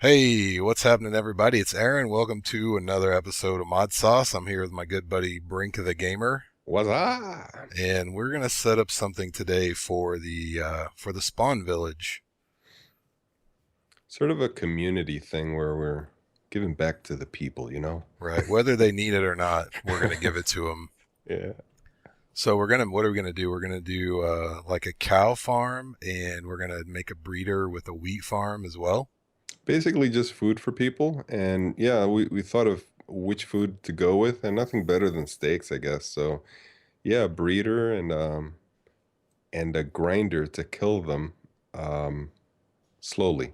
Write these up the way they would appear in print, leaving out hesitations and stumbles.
Hey, what's happening, everybody? It's Aaron. Welcome to another episode of ModSauce. I'm here with my good buddy Brink the Gamer, What's up? and we're gonna set up something today for the spawn village. Sort of a community thing where we're giving back to the people. Right? Whether they need it or not, we're gonna give it to them. Yeah. So what are we gonna do? We're gonna do like a cow farm, and we're gonna make a breeder with a wheat farm as well. Basically just food for people. And yeah, we thought of which food to go with, and nothing better than steaks, I guess. So yeah, a breeder and a grinder to kill them um slowly.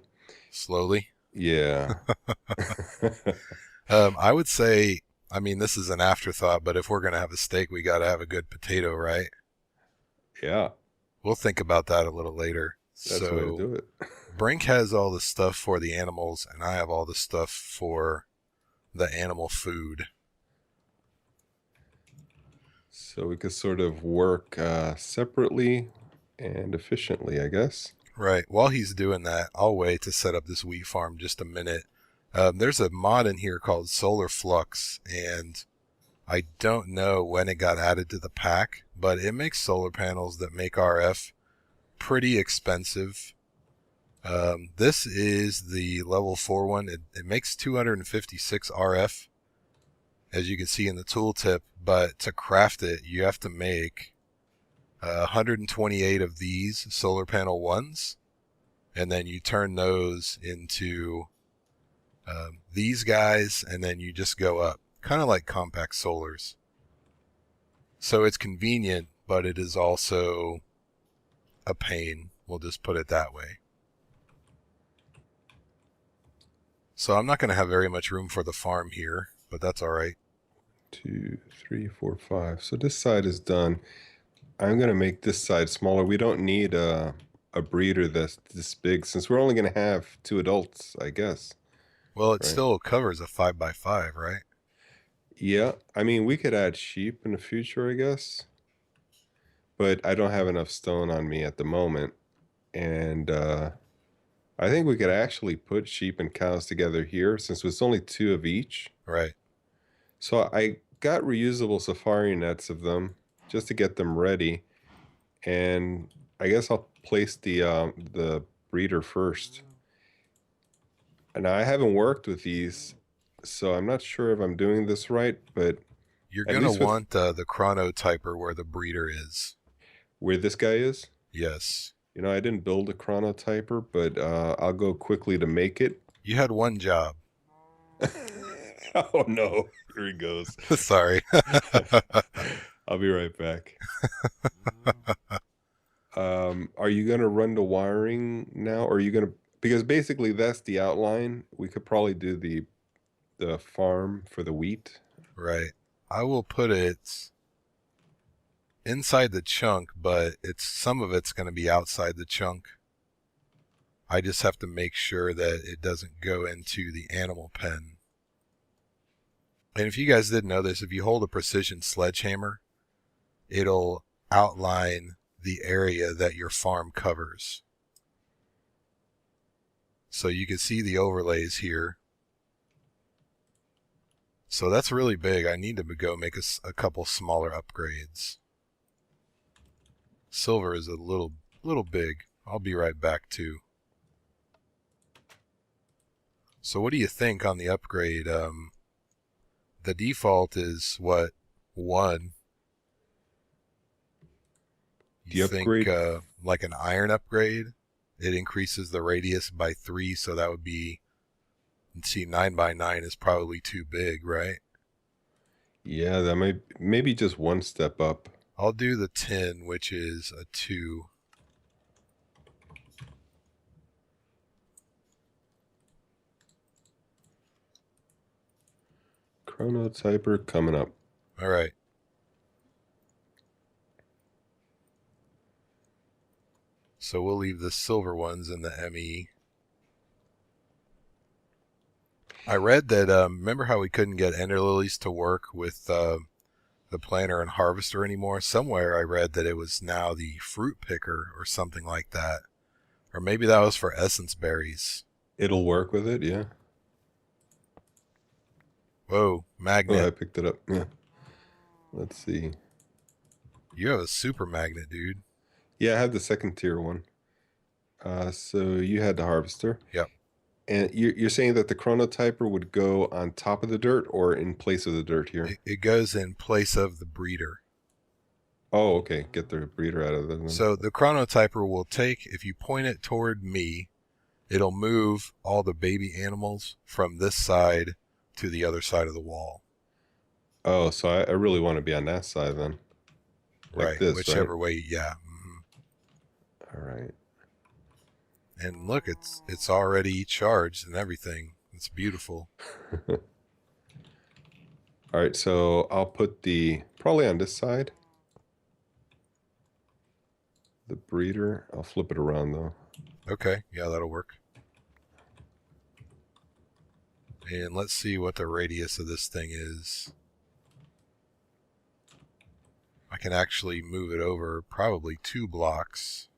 Slowly. Yeah. I would say, I mean, this is an afterthought, but if we're gonna have a steak, we gotta have a good potato, right? Yeah, We'll think about that a little later. that's the way to So do it. Brink has all the stuff for the animals, and I have all the stuff for the animal food. So we could sort of work separately and efficiently, I guess. Right. While he's doing that, I'll wait to set up this wheat farm just a minute. There's a mod in here called Solar Flux, and I don't know when it got added to the pack, but it makes solar panels that make RF pretty expensive. This is the level 4 one. It makes 256 RF, as you can see in the tooltip, but to craft it, you have to make 128 of these solar panel ones, and then you turn those into these guys, and then you just go up, kind of like compact solars. So it's convenient, but it is also a pain. We'll just put it that way. So I'm not going to have very much room for the farm here, but that's all right. Two, three, four, five. So this side is done. I'm gonna make this side smaller. We don't need a breeder that's this big since we're only gonna have two adults, I guess. Well, it Right? still covers a 5 by 5, right? Yeah. I mean, we could add sheep in the future, I guess, but I don't have enough stone on me at the moment. And I think we could actually put sheep and cows together here since it's only two of each. Right. So I got reusable safari nets of them just to get them ready. And I guess I'll place the breeder first. And I haven't worked with these, so I'm not sure if I'm doing this right, but You're at going to least with want the chronotyper where the breeder is. where this guy is, Yes. I didn't build a chronotyper, but I'll go quickly to make it. You had one job. Oh no, here he goes. Sorry. I'll be right back. Are you gonna run the wiring now, or are you gonna, because basically that's the outline. We could probably do the farm for the wheat. Right. I will put it inside the chunk, but it's some of it's going to be outside the chunk. I just have to make sure that it doesn't go into the animal pen. And if you guys didn't know this, if you hold a precision sledgehammer, it'll outline the area that your farm covers. So you can see the overlays here. So that's really big. I need to go make a couple smaller upgrades. Silver is a little big. I'll be right back too. So what do you think on the upgrade? The default is what, 1? You The think upgrade, like an iron upgrade? It increases the radius by 3, so that would be, let's see, 9 by 9 is probably too big, right? yeah, that might maybe just one step up. I'll do the 10, which is a 2. Chronotyper coming up. All right. So we'll leave the silver ones in the ME. I read that, remember how we couldn't get ender lilies to work with the planter and harvester anymore? Somewhere I read that it was now the fruit picker or something like that. Or maybe that was for essence berries. It'll work with it, yeah. Whoa, Oh, magnet. I picked it up. Yeah. Let's see. You have a super magnet, dude. Yeah, I have the second tier one. So you had the harvester. Yep. And you're saying that the chronotyper would go on top of the dirt or in place of the dirt here? It goes in place of the breeder. Oh, okay. Get the breeder out of there then. So the chronotyper will take, if you point it toward me, it'll move all the baby animals from this side to the other side of the wall. Oh, so I really want to be on that side then. Like Right. this, right? Whichever way, yeah. All right. And look, it's already charged and everything. It's beautiful. All right, so I'll put probably on this side. The breeder. I'll flip it around though. Okay, yeah, that'll work. And let's see what the radius of this thing is. I can actually move it over probably 2 blocks.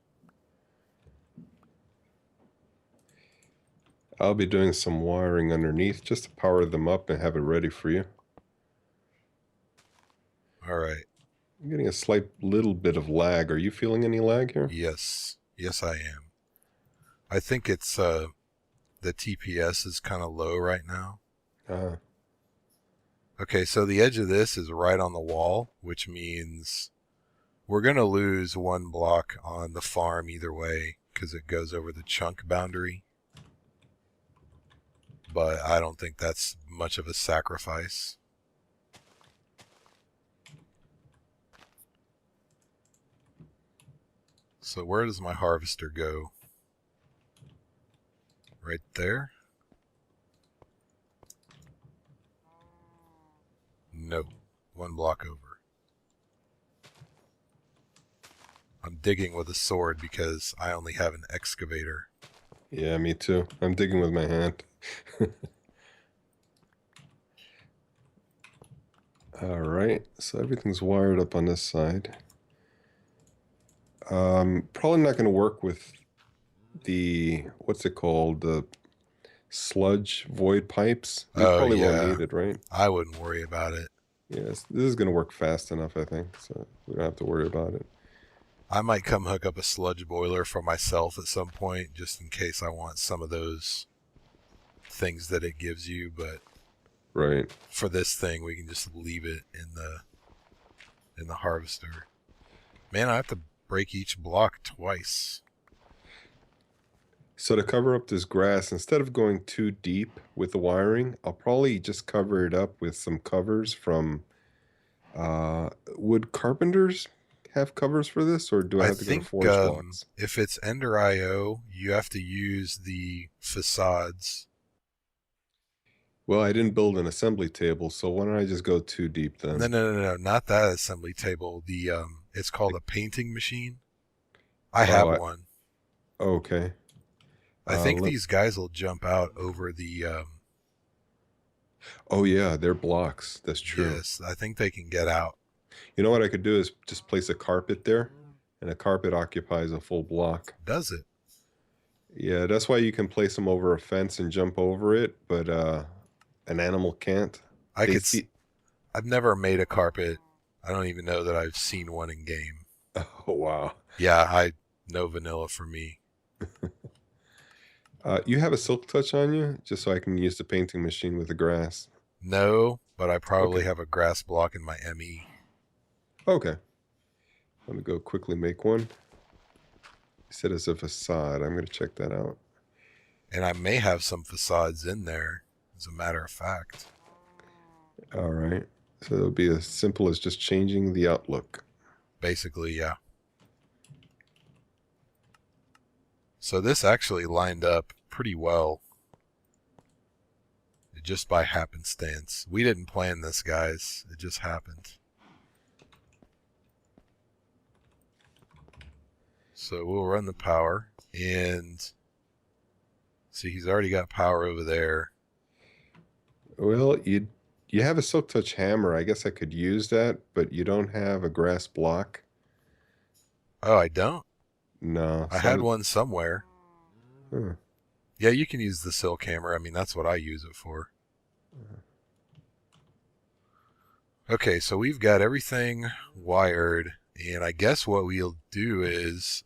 I'll be doing some wiring underneath just to power them up and have it ready for you. All right. I'm getting a slight little bit of lag. Are you feeling any lag here? Yes. Yes, I am. I think it's the TPS is kind of low right now. Okay, so the edge of this is right on the wall, which means we're going to lose 1 block on the farm either way because it goes over the chunk boundary. But I don't think that's much of a sacrifice. So where does my harvester go? Right there? No, 1 block over. I'm digging with a sword because I only have an excavator. Yeah, me too. I'm digging with my hand. All right, so everything's wired up on this side. Probably not going to work with the, what's it called? The sludge void pipes. We Oh, probably won't yeah. need it, right? I wouldn't worry about it. Yes, this is going to work fast enough, I think, so we don't have to worry about it. I might come hook up a sludge boiler for myself at some point, just in case I want some of those things that it gives you, but Right. for this thing we can just leave it in the harvester. Man, I have to break each block twice. So to cover up this grass, instead of going too deep with the wiring, I'll probably just cover it up with some covers from would carpenters have covers for this, or do I I have to go to think forest blocks? if it's Ender IO, you have to use the facades. Well, I didn't build an assembly table, so why don't I just go too deep then? No, not that assembly table. The it's called a painting machine. I Oh, have one. Okay. I think these guys will jump out over the. Oh yeah, they're blocks. That's true. Yes, I think they can get out. You know what I could do is just place a carpet there, and a carpet occupies a full block. Does it? Yeah, that's why you can place them over a fence and jump over it, but an animal can't. I They could. see. I've never made a carpet. I don't even know that I've seen one in game. Oh wow. Yeah, no vanilla for me. You have a silk touch on you, just so I can use the painting machine with the grass. No, but I probably Okay. have a grass block in my ME. Okay. Let me go quickly make one. You said it's a facade. I'm going to check that out. And I may have some facades in there, as a matter of fact. All right. So it'll be as simple as just changing the outlook. Basically, yeah. So this actually lined up pretty well. Just by happenstance. We didn't plan this, guys. It just happened. So we'll run the power, and see, he's already got power over there. Well, you have a silk touch hammer. I guess I could use that, but you don't have a grass block. Oh, I don't? No. I had one somewhere. Huh. Yeah, you can use the sill camera. I mean, that's what I use it for. Okay, so we've got everything wired, and I guess what we'll do is,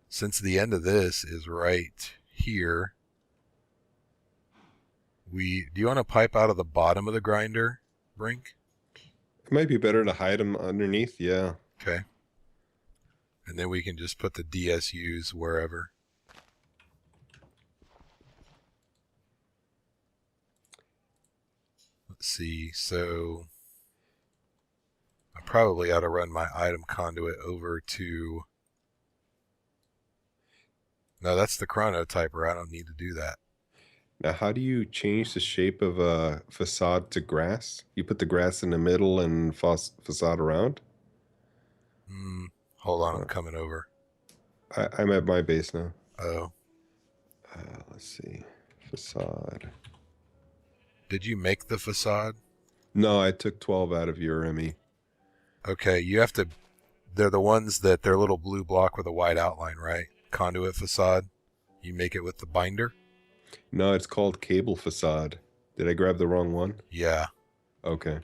since the end of this is right here, do you want to pipe out of the bottom of the grinder, Brink? It might be better to hide them underneath. Yeah. Okay. And then we can just put the DSUs wherever. Let's see, so I probably ought to run my item conduit over to... No, that's the chronotyper. I don't need to do that. Now, how do you change the shape of a facade to grass? You put the grass in the middle and facade around? Hold on, I'm coming over. I'm at my base now. Oh. Let's see. Facade. Did you make the facade? No, I took 12 out of your ME. Okay, you have to... They're the ones that they're a little blue block with a white outline, right? Conduit facade. You make it with the binder? No, it's called cable facade. Did I grab the wrong one? Yeah. Okay.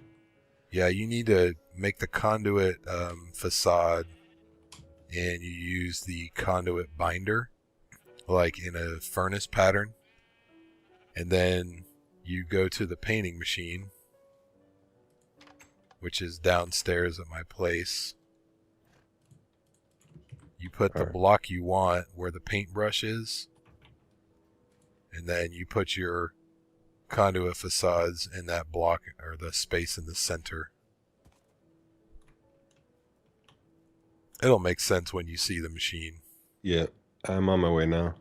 Yeah, you need to make the conduit facade, and you use the conduit binder, like in a furnace pattern. And then you go to the painting machine, which is downstairs at my place. You put the block you want where the paintbrush is, and then you put your conduit facades in that block, or the space in the center. It'll make sense when you see the machine. Yeah, I'm on my way now.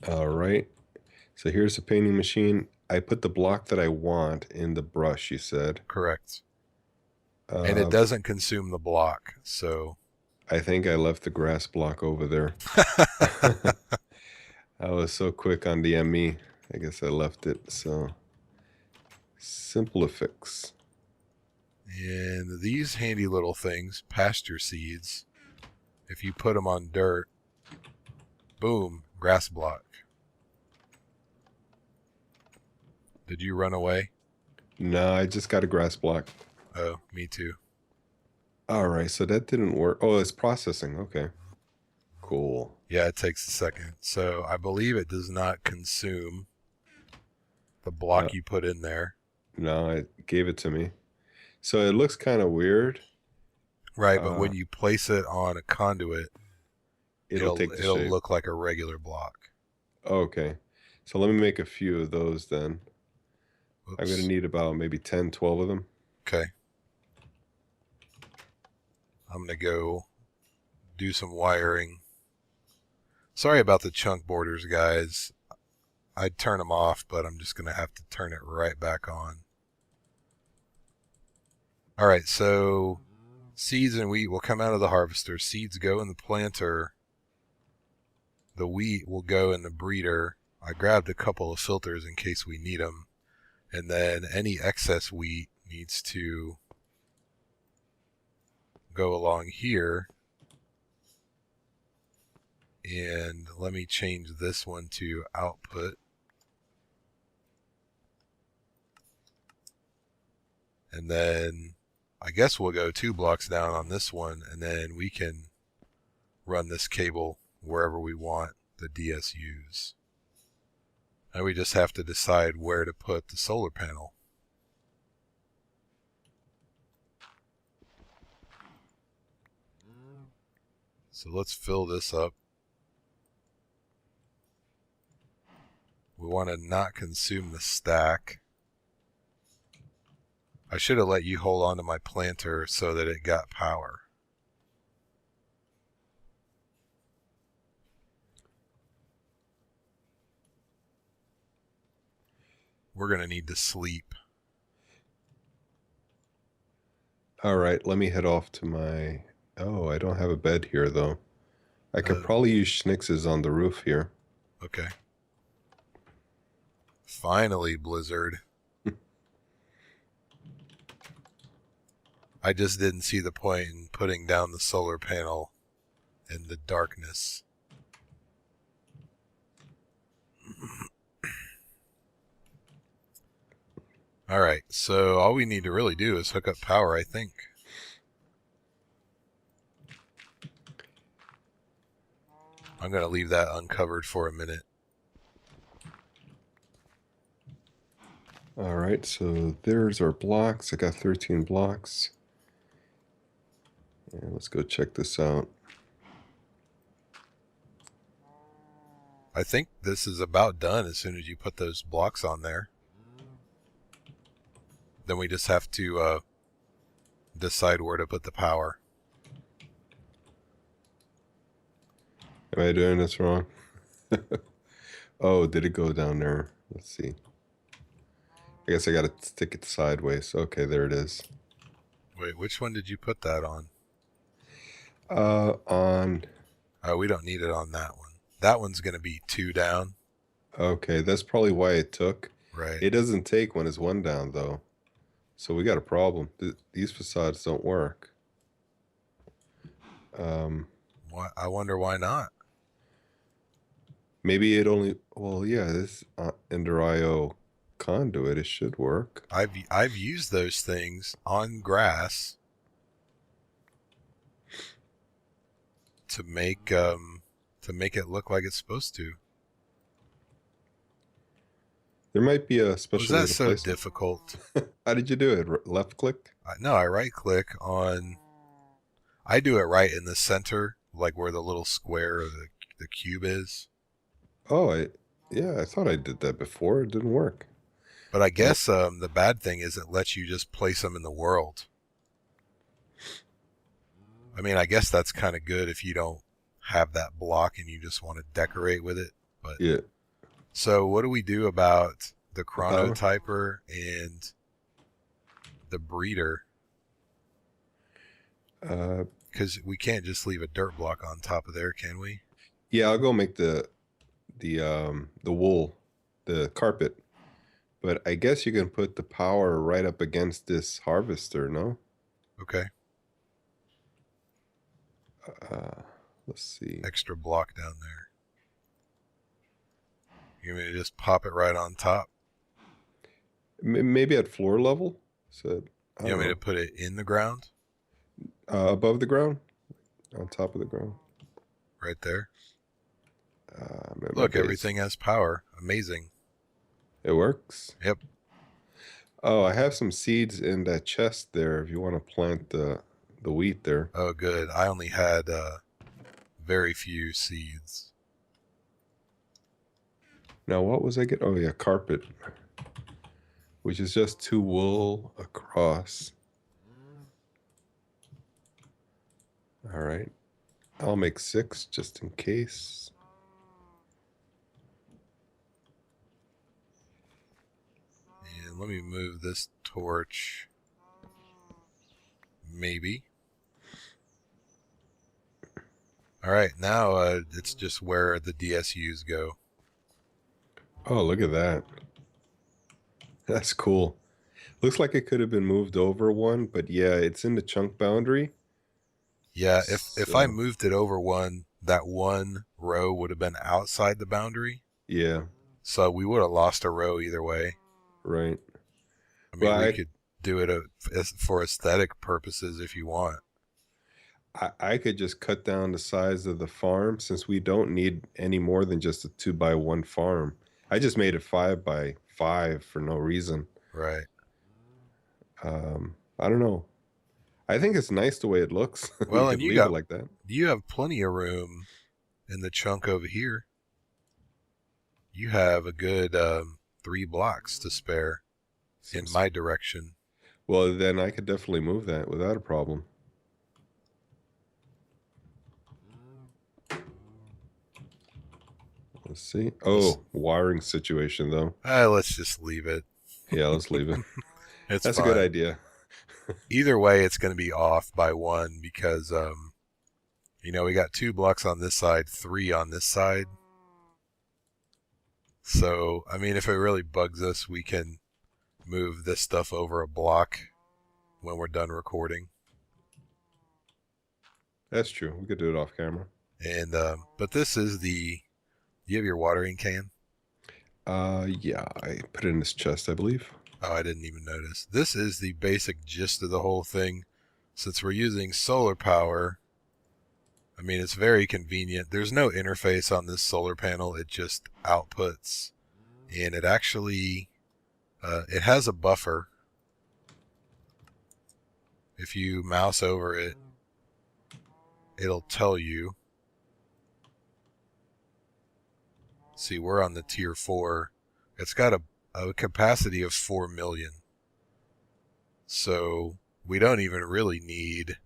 All right. So here's the painting machine. I put the block that I want in the brush, you said. Correct. And it doesn't consume the block, so... I think I left the grass block over there. I was so quick on the ME. I guess I left it, so... Simple fix. And these handy little things, pasture seeds, if you put them on dirt, boom, grass block. Did you run away? No, I just got a grass block. Oh, me too. All right, so that didn't work. Oh, it's processing. Okay. Cool. Yeah, it takes a second. So I believe it does not consume the block you put in there. No, it gave it to me. So it looks kind of weird. Right, but when you place it on a conduit, it'll look like a regular block. Okay. So let me make a few of those then. Oops. I'm going to need about maybe 10, 12 of them. Okay. I'm going to go do some wiring. Sorry about the chunk borders, guys. I'd turn them off, but I'm just going to have to turn it right back on. All right, so seeds and wheat will come out of the harvester. Seeds go in the planter. The wheat will go in the breeder. I grabbed a couple of filters in case we need them. And then any excess wheat needs to go along here. And let me change this one to output. And then I guess we'll go 2 blocks down on this one, and then we can run this cable wherever we want the DSUs. Now we just have to decide where to put the solar panel. So let's fill this up. We want to not consume the stack. I should have let you hold on to my planter so that it got power. We're going to need to sleep. All right, let me head off to my... Oh, I don't have a bed here, though. I could probably use Schnitz's on the roof here. Okay. Finally, Blizzard. I just didn't see the point in putting down the solar panel in the darkness. Alright, so all we need to really do is hook up power, I think. I'm going to leave that uncovered for a minute. Alright, so there's our blocks. I got 13 blocks. And let's go check this out. I think this is about done as soon as you put those blocks on there. Then we just have to decide where to put the power. Am I doing this wrong? Oh, did it go down there? Let's see. I guess I gotta stick it sideways. Okay, there it is. Wait, which one did you put that on? On... Oh, we don't need it on that one. That one's going to be 2 down. Okay, that's probably why it took. Right. It doesn't take when it's 1 down, though. So we got a problem. These facades don't work. I wonder why not. Maybe it only... Well, yeah, this Ender IO conduit, it should work. I've used those things on grass to make it look like it's supposed to. There might be a special... Was that so difficult? How did you do it? Left click? No, I right click on... I do it right in the center, like where the little square or the cube is. Oh, yeah, I thought I did that before. It didn't work. But I guess the bad thing is it lets you just place them in the world. I mean, I guess that's kind of good if you don't have that block and you just want to decorate with it. But yeah. So what do we do about the chronotyper and the breeder? Because we can't just leave a dirt block on top of there, can we? Yeah, I'll go make the wool, the carpet. But I guess you can put the power right up against this harvester, no? Okay. Let's see. Extra block down there. You want me to just pop it right on top? Maybe at floor level? So, you want me to put it in the ground? Above the ground? On top of the ground? Right there. Look, everything has power. Amazing. It works? Yep. Oh, I have some seeds in that chest there if you want to plant the wheat there. Oh, good. I only had very few seeds. Now, what was I getting? Oh, yeah, carpet. Which is just 2 wool across. All right. I'll make 6 just in case. And let me move this torch. Maybe. All right, now it's just where the DSUs go. Oh, look at that. That's cool. Looks like it could have been moved over 1, but yeah, it's in the chunk boundary. Yeah, if I moved it over 1, that 1 row would have been outside the boundary. Yeah. So we would have lost a row either way. Right. I mean, we could do it for aesthetic purposes if you want. I could just cut down the size of the farm since we don't need any more than just a 2x1 farm. I just made it 5x5 for no reason. Right. I don't know. I think it's nice the way it looks. Well, and you got it like that. You have plenty of room in the chunk over here. You have a good 3 blocks to spare in my direction. Well, then I could definitely move that without a problem. Let's see. Oh, wiring situation though. Let's just leave it. Yeah, let's leave it. That's fine. A good idea. Either way, it's going to be off by 1 because, you know, we got 2 blocks on this side, 3 on this side. So, I mean, if it really bugs us, we can move this stuff over a block when we're done recording. That's true. We could do it off camera. And but this is the. Do you have your watering can? Yeah, I put it in this chest, I believe. Oh, I didn't even notice. This is the basic gist of the whole thing. Since we're using solar power, I mean, it's very convenient. There's no interface on this solar panel. It just outputs. And it actually, it has a buffer. If you mouse over it, it'll tell you. See, we're on the tier 4. It's got a capacity of 4 million. So we don't even really need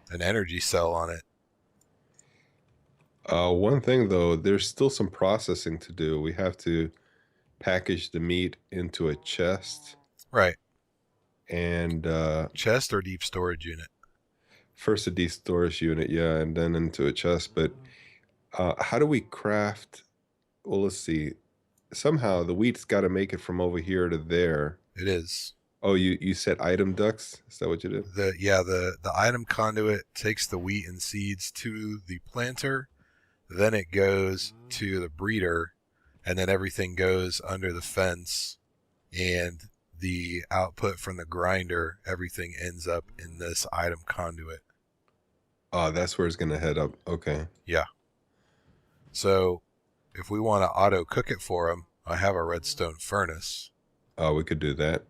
an energy cell on it. One thing though, there's still some processing to do. We have to package the meat into a chest. Right. And chest or deep storage unit? First a deep storage unit, yeah, and then into a chest. But how do we craft? Well, let's see. Somehow the wheat's got to make it from over here to there. It is. Oh, you said item ducts? Is that what you did? The item conduit takes the wheat and seeds to the planter, then it goes to the breeder, and then everything goes under the fence, and the output from the grinder, everything ends up in this item conduit. Oh, that's where it's going to head up. Okay. Yeah. So if we want to auto cook it for them, I have a redstone furnace. Oh, we could do that.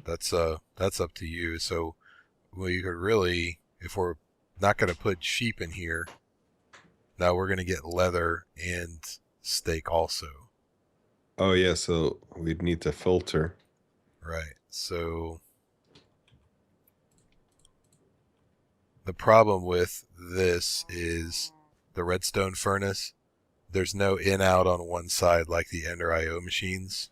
That's up to you. So we could really, if we're not going to put sheep in here, now we're going to get leather and steak also. Oh yeah, so we'd need to filter. Right. So the problem with this is the redstone furnace. There's no in-out on one side like the Ender IO machines.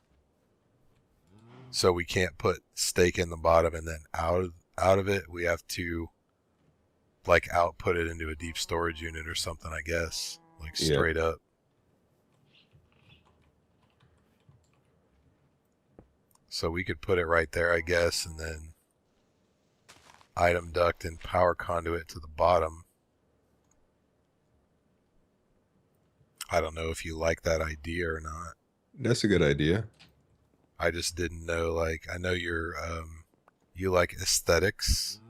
So we can't put steak in the bottom and then out of it. We have to like output it into a deep storage unit or something, I guess. Like straight up. So we could put it right there, I guess, and then item duct and power conduit to the bottom. I don't know if you like that idea or not. That's a good idea. I just didn't know, like, I know you're, you like aesthetics.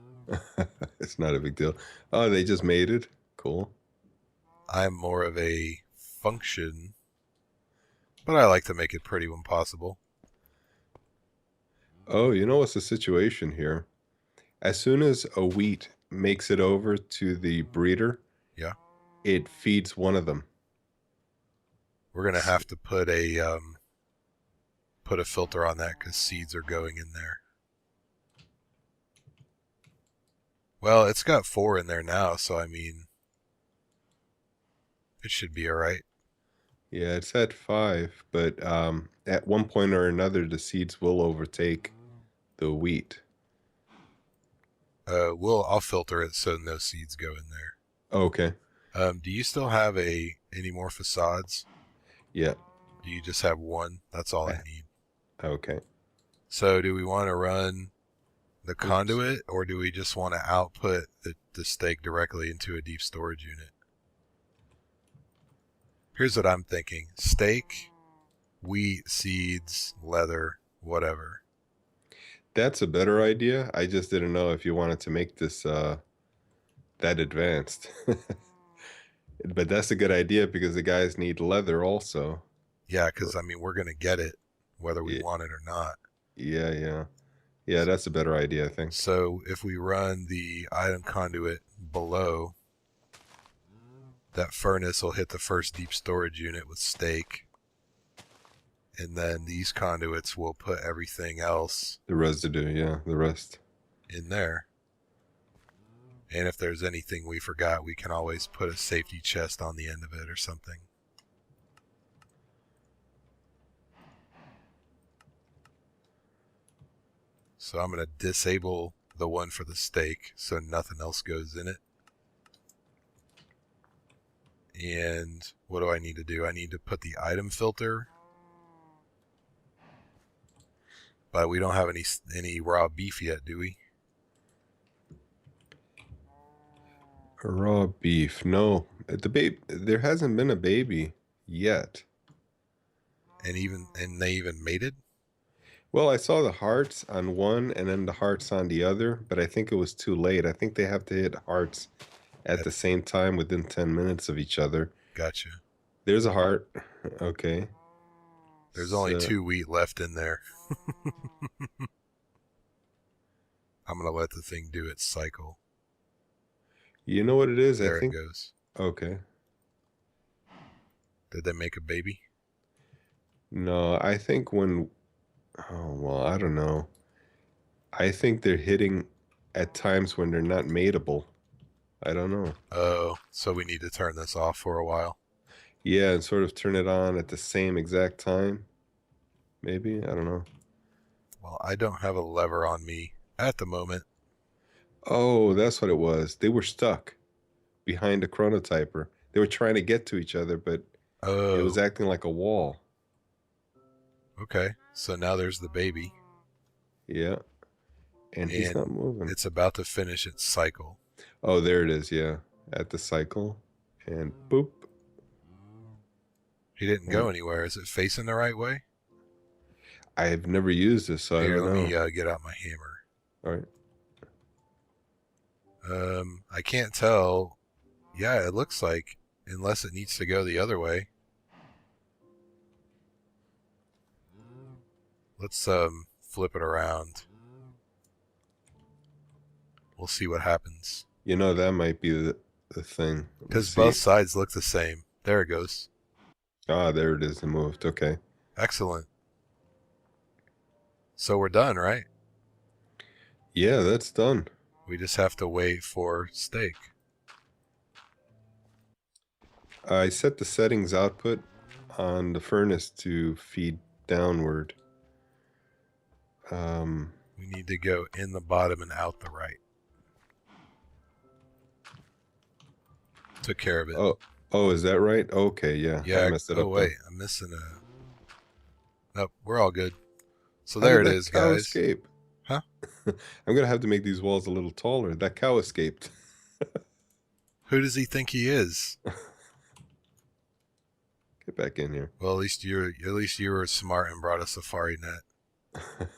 It's not a big deal. Oh, they just made it? Cool. I'm more of a function, but I like to make it pretty when possible. Oh, you know what's the situation here? As soon as a wheat makes it over to the breeder, yeah, it feeds one of them. We're gonna have to put a filter on that because seeds are going in there. Well, it's got 4 in there now, so I mean, it should be all right. Yeah, it's at 5, but at one point or another, the seeds will overtake the wheat. I'll filter it so no seeds go in there. Okay. Do you still have any more facades? Yeah. Do you just have one? That's all I need. Okay. So do we want to run the conduit, or do we just want to output the steak directly into a deep storage unit? Here's what I'm thinking. Steak, wheat, seeds, leather, whatever. That's a better idea. I just didn't know if you wanted to make this that advanced. But that's a good idea because the guys need leather also. Yeah, because, I mean, we're going to get it whether we want it or not. Yeah. Yeah, that's a better idea, I think. So if we run the item conduit below, that furnace will hit the first deep storage unit with steak. And then these conduits will put everything else. The residue, yeah, the rest. In there. And if there's anything we forgot, we can always put a safety chest on the end of it or something. So I'm going to disable the one for the steak so nothing else goes in it. And what do I need to do? I need to put the item filter But we don't have any raw beef yet, do we? Raw beef. No. There hasn't been a baby yet. And they even mated? Well, I saw the hearts on one and then the hearts on the other, but I think it was too late. I think they have to hit hearts at the same time within 10 minutes of each other. Gotcha. There's a heart. Okay. There's only 2 wheat left in there. I'm going to let the thing do its cycle. You know what it is? There I think it goes. Okay. Did they make a baby? No, I think when oh, well, I don't know. I think they're hitting at times when they're not mateable. I don't know. Oh, so we need to turn this off for a while. Yeah, and sort of turn it on at the same exact time. Maybe, I don't know. Well, I don't have a lever on me at the moment. Oh, that's what it was. They were stuck behind a chronotyper. They were trying to get to each other, but it was acting like a wall. Okay, so now there's the baby. Yeah. And he's not moving. It's about to finish its cycle. Oh, there it is, yeah. At the cycle. And boop. He didn't go anywhere. Is it facing the right way? I've never used this, so I don't know. Let me get out my hammer. All right. I can't tell. Yeah, it looks like, unless it needs to go the other way. Let's flip it around. We'll see what happens. You know, that might be the thing. Because both sides look the same. There it goes. Ah, there it is. It moved. Okay. Excellent. So we're done, right? Yeah, that's done. We just have to wait for steak. I set the settings output on the furnace to feed downward. We need to go in the bottom and out the right. Took care of it. Oh, is that right? Okay, yeah. Yeah. I messed it up. Wait, I'm missing a. Nope, we're all good. So there it is, guys. Escape? Huh? I'm gonna have to make these walls a little taller. That cow escaped. Who does he think he is? Get back in here. Well, at least you were smart and brought a safari net.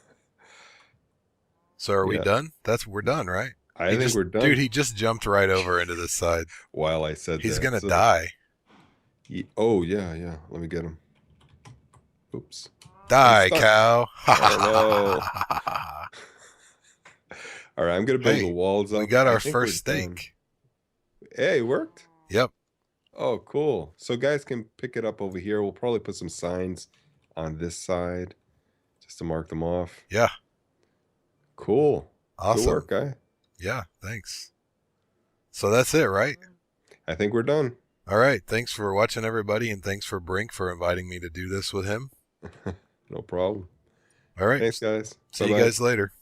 So are we done? We're done, right? I think we're done. Dude, he just jumped right over into this side. While I said he's gonna die. Oh yeah. Let me get him. Oops. Die, cow. Oh, no. All right, I'm gonna build the walls up. We got our first steak. Hey, it worked? Yep. Oh, cool. So guys can pick it up over here. We'll probably put some signs on this side just to mark them off. Yeah. Cool. Awesome. Good work, guy. Yeah, thanks. So that's it, right? I think we're done. All right. Thanks for watching, everybody, and thanks for Brink for inviting me to do this with him. No problem. All right. Thanks, guys. See you guys later.